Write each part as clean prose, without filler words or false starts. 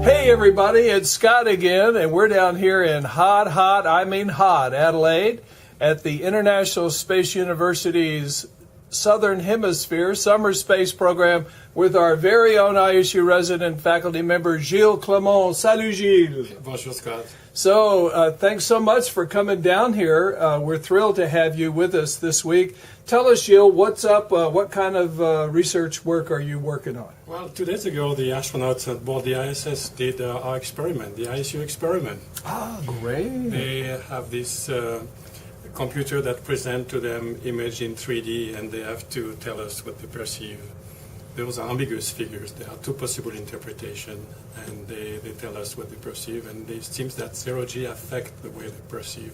Hey everybody, it's Scott again, and we're down here in hot Adelaide at the International Space University's Southern Hemisphere Summer Space Program with our very own ISU resident faculty member, Gilles Clément. Salut Gilles. Bonjour Scott. So thanks so much for coming down here. We're thrilled to have you with us this week. Tell us, Gilles, what's up? What kind of research work are you working on? Well, 2 days ago, the astronauts at board the ISS did our experiment, the ISU experiment. Ah, great. They have this computer that presents to them image in 3D, and they have to tell us what they perceive. Those are ambiguous figures. There are 2 possible interpretations, and they tell us what they perceive, and it seems that zero-G affect the way they perceive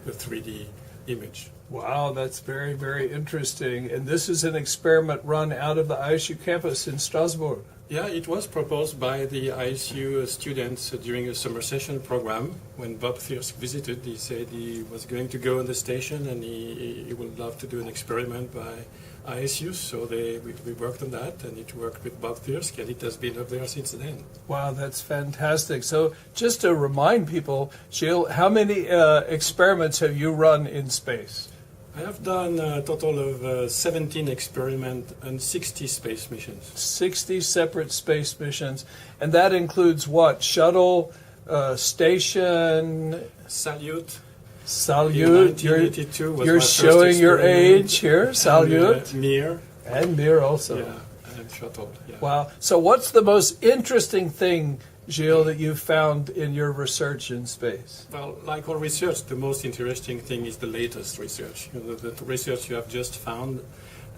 the 3D image. Wow, that's very, very interesting. And this is an experiment run out of the ISU campus in Strasbourg. Yeah, it was proposed by the ISU students during a summer session program. When Bob Thirsk visited, he said he was going to go on the station and he would love to do an experiment by ISU. So we worked on that, and it worked with Bob Thirsk, and it has been up there since then. Wow, that's fantastic. So just to remind people, Gilles, how many experiments have you run in space? I have done a total of 17 experiments and 60 space missions. 60 separate space missions. And that includes what? Shuttle, station? Salute. Salute. You're showing your age here. Salute. And, Mir. And Mir also. Yeah, and shuttle. Yeah. Wow. So what's the most interesting thing, Gilles, that you've found in your research in space? Well, like all research, the most interesting thing is the latest research. You know, the research you have just found,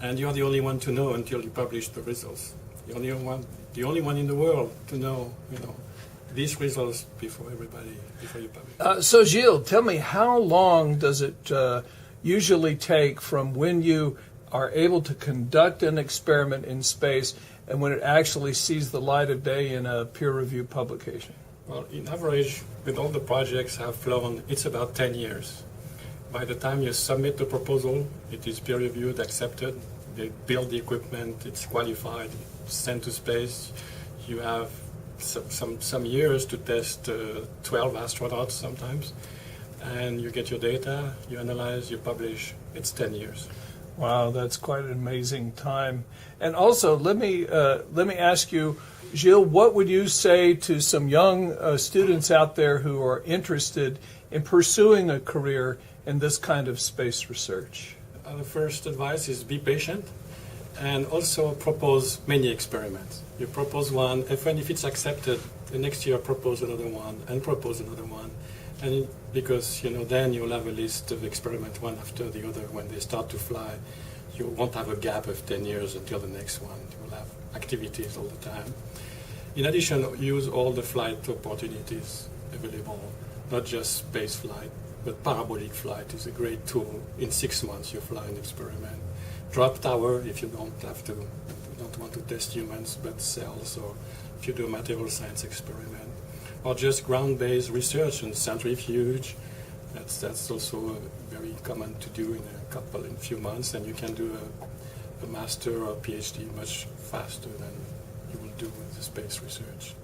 and you're the only one to know until you publish the results. You're the only one in the world to know, these results before you publish. So Gilles, tell me, how long does it usually take from when you are able to conduct an experiment in space and when it actually sees the light of day in a peer-reviewed publication? Well, in average, with all the projects I've flown, it's about 10 years. By the time you submit the proposal, it is peer-reviewed, accepted, they build the equipment, it's qualified, sent to space. You have some years to test 12 astronauts sometimes, and you get your data, you analyze, you publish. It's 10 years. Wow, that's quite an amazing time. And also, let me ask you, Gilles, what would you say to some young students out there who are interested in pursuing a career in this kind of space research? The first advice is be patient, and also propose many experiments. You propose one, and if it's accepted, the next year propose another one, and propose another one. And because then you'll have a list of experiments one after the other. When they start to fly, you won't have a gap of 10 years until the next one. You will have activities all the time. In addition, use all the flight opportunities available, not just space flight, but parabolic flight is a great tool. In 6 months, you fly an experiment. Drop tower if you don't want to test humans, but cells, or if you do a material science experiment. Or just ground-based research and centrifuge. That's also very common to do in a few months, and you can do a master or PhD much faster than you will do with the space research.